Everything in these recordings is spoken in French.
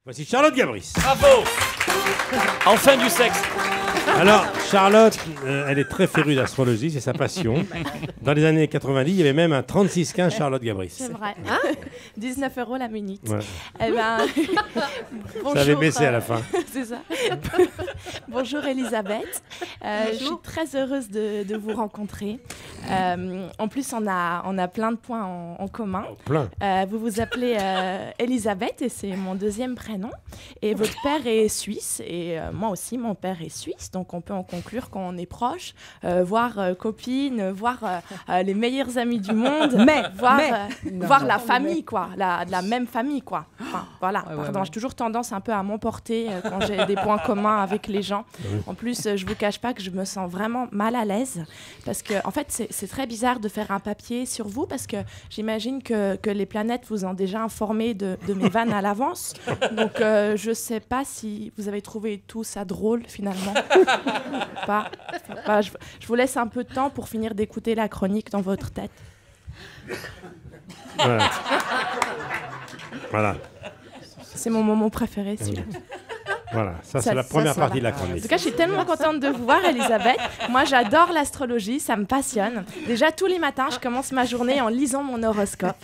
Voici Charlotte Gabris. Bravo. Enfin du sexe. Alors, Charlotte, elle est très férue d'astrologie, c'est sa passion. Dans les années 90, il y avait même un 36-15 Charlotte Gabris. C'est vrai. Hein 19 € la minute. Ouais. Eh ben, bonjour, ça avait baissé à la fin. C'est ça. Bonjour Elisabeth. Je suis très heureuse de vous rencontrer. En plus, on a plein de points en commun. Oh, plein. Vous vous appelez Elisabeth et c'est mon deuxième prénom. Et votre père est suisse et moi aussi, mon père est suisse. Donc, on peut en conclure qu'on est proches, voire copines, voire les meilleurs amis du monde, voir la famille, quoi, de la même famille, quoi. Enfin, voilà. Pardon, j'ai toujours tendance un peu à m'emporter quand j'ai des points communs avec les gens. En plus, je vous cache pas que je me sens vraiment mal à l'aise parce que, en fait, c'est très bizarre de faire un papier sur vous parce que j'imagine que les planètes vous ont déjà informé de mes vannes à l'avance. Donc, je sais pas si vous avez trouvé tout ça drôle finalement. Pas. Je vous laisse un peu de temps pour finir d'écouter la chronique dans votre tête. Voilà. Voilà. C'est mon moment préféré, celui-là. Voilà, ça c'est la première partie de la chronique. En tout cas, je suis tellement contente de vous voir, Elisabeth. Moi, j'adore l'astrologie, ça me passionne. Déjà, tous les matins, je commence ma journée en lisant mon horoscope.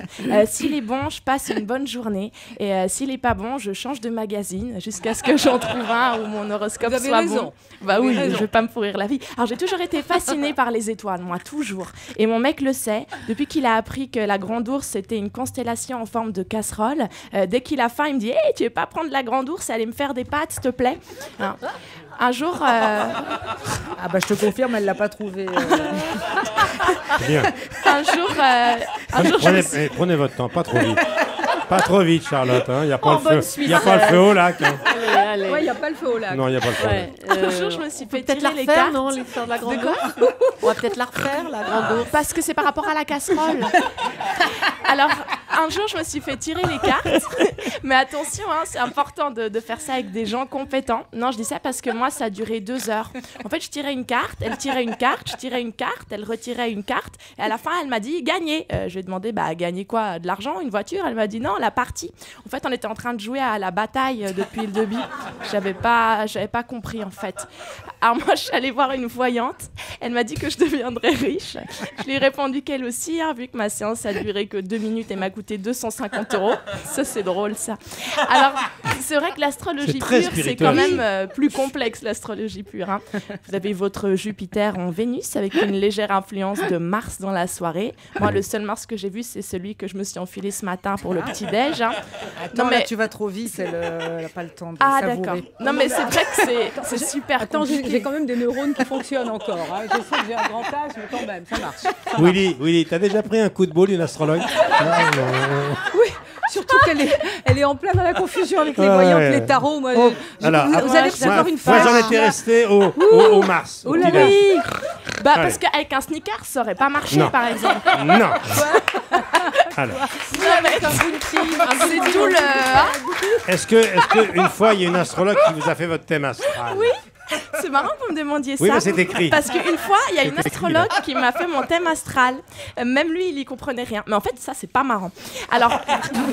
S'il est bon, je passe une bonne journée. Et s'il est pas bon, je change de magazine jusqu'à ce que j'en trouve un où mon horoscope soit bon. Bah oui, je vais pas me pourrir la vie. Alors, j'ai toujours été fascinée par les étoiles, moi, toujours. Et mon mec le sait. Depuis qu'il a appris que la Grande Ourse, c'était une constellation en forme de casserole, dès qu'il a faim, il me dit « Hey, tu veux pas prendre la Grande Ourse et aller me faire des pâtes, s'il te plaît ?» Un jour... Ah bah je te confirme, elle l'a pas trouvé. Bien. Un jour, prenez votre temps, pas trop vite. Pas trop vite, Charlotte. Il n'y a pas le feu. Il n'y a pas le feu au lac. Allez. Ouais, il n'y a pas le feu au lac. Non, il n'y a pas le feu. Un jour, je me suis fait peut-être la tirer les refaire, cartes. non, l'histoire de la Grande Ourse. On va peut-être la refaire, la Grande Ourse. Parce que c'est par rapport à la casserole. Alors, un jour, je me suis fait tirer les cartes. Mais attention, hein, c'est important de faire ça avec des gens compétents. Non, je dis ça parce que moi, ça a duré 2 heures. En fait, je tirais une carte, elle tirait une carte, je tirais une carte, elle retirait une carte. Et à la fin, elle m'a dit « Gagner ». Je lui ai demandé « Gagner quoi ? De l'argent ? Une voiture ?» Elle m'a dit « Non, la partie ». En fait, on était en train de jouer à la bataille depuis le début. J'avais pas compris, en fait. Alors moi, je suis allée voir une voyante. Elle m'a dit que je deviendrais riche. Je lui ai répondu qu'elle aussi, hein, vu que ma séance a duré que 2 minutes et m'a coûté 250 €. Ça, c'est drôle, ça. Alors, c'est vrai que l'astrologie pure, c'est quand même plus complexe, l'astrologie pure. Hein. Vous avez votre Jupiter en Vénus, avec une légère influence de Mars dans la soirée. Moi, le seul Mars que j'ai vu, c'est celui que je me suis enfilé ce matin pour le petit-déj. Hein. Attends, non, mais... là, tu vas trop vite, elle n'a pas le temps de savourer. Ah, d'accord. Non, mais c'est vrai que c'est super compliqué. J'ai quand même des neurones qui fonctionnent encore. Hein. Je sais que j'ai un grand âge, mais quand même, ça marche. Willy, t'as déjà pris un coup de boule d'une astrologue? Oui, surtout qu'elle est en plein dans la confusion avec les voyantes, les tarots. Moi, vous allez avoir une phase. Moi, j'en étais resté au Mars. Oui, parce qu'avec un sneaker, ça aurait pas marché, par exemple. Non. Alors. C'est tout le... Est-ce que une fois, il y a une astrologue qui vous a fait votre thème astral? Oui. C'est marrant que vous me demandiez ça. Oui, mais c'est écrit. Parce qu'une fois, il y a une astrologue qui m'a fait mon thème astral. Même lui, il y comprenait rien. Mais en fait, ça, c'est pas marrant. Alors,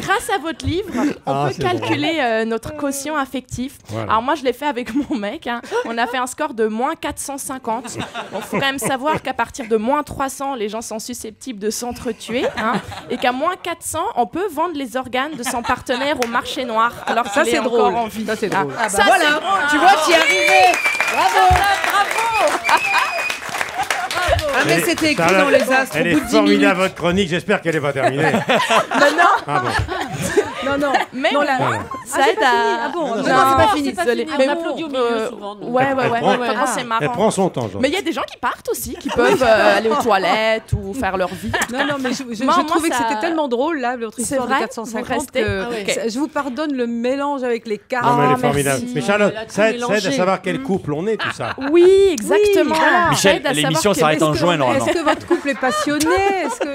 grâce à votre livre, on peut calculer notre quotient affectif. Voilà. Alors moi, je l'ai fait avec mon mec. Hein. On a fait un score de moins 450. Il faut quand même savoir qu'à partir de moins 300, les gens sont susceptibles de s'entretuer. Hein, et qu'à moins 400, on peut vendre les organes de son partenaire au marché noir. Alors ça, c'est drôle. Ça, c'est drôle. Ah, bah voilà, tu vois, tu y es arrivé. Bravo! Ah mais c'était écrit dans les astres. Elle est formidable votre chronique, j'espère qu'elle n'est pas terminée. Non. Ah bon. Non. Mais non, ça aide à... Ah bon, non, c'est pas fini, désolé. On applaudit au milieu souvent. Ouais. C'est marrant. Elle prend son temps. Mais il y a des gens qui partent aussi, qui peuvent aller aux toilettes ou faire leur vie. Non, mais je trouvais que c'était tellement drôle, là, votre histoire de 450, que je vous pardonne le mélange avec les cartes. Non, mais elle est formidable. Mais Charlotte, ça aide à savoir quel couple on est, tout ça. Oui, exactement. Michel, l'émission s'arrête en juin, normalement. Est-ce que votre couple est passionné?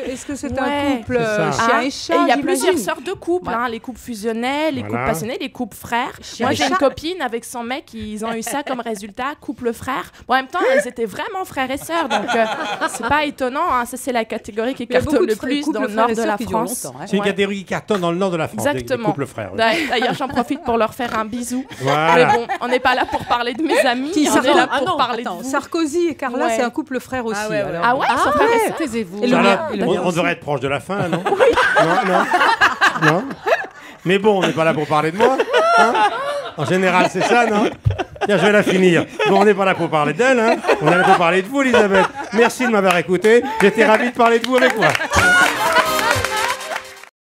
Est-ce que c'est un couple chien et chat? Il y a plusieurs sortes de couples. les couples fusionnels, les couples passionnés, les couples frères. Moi, j'ai une copine avec son mec, ils ont eu ça comme résultat, couple frère. Bon, en même temps, ils étaient vraiment frères et sœurs, donc c'est pas étonnant. Hein. Ça, c'est la catégorie qui cartonne le plus dans le nord de la France. C'est une catégorie qui cartonne dans le nord de la France. Exactement. Les couples frères. Oui. D'ailleurs, j'en profite pour leur faire un bisou. Voilà. Mais bon, on n'est pas là pour parler de mes amis, on est là pour parler de vous. Sarkozy et Carla, c'est un couple frère aussi. Ah ouais, taisez-vous. On devrait être proche de la fin, non? Non. Mais bon, on n'est pas là pour parler de moi. Hein, en général, c'est ça, non? Tiens, je vais la finir. Bon, on n'est pas là pour parler d'elle, hein. On est là pour parler de vous, Elisabeth. Merci de m'avoir écouté. J'étais ravi de parler de vous avec moi.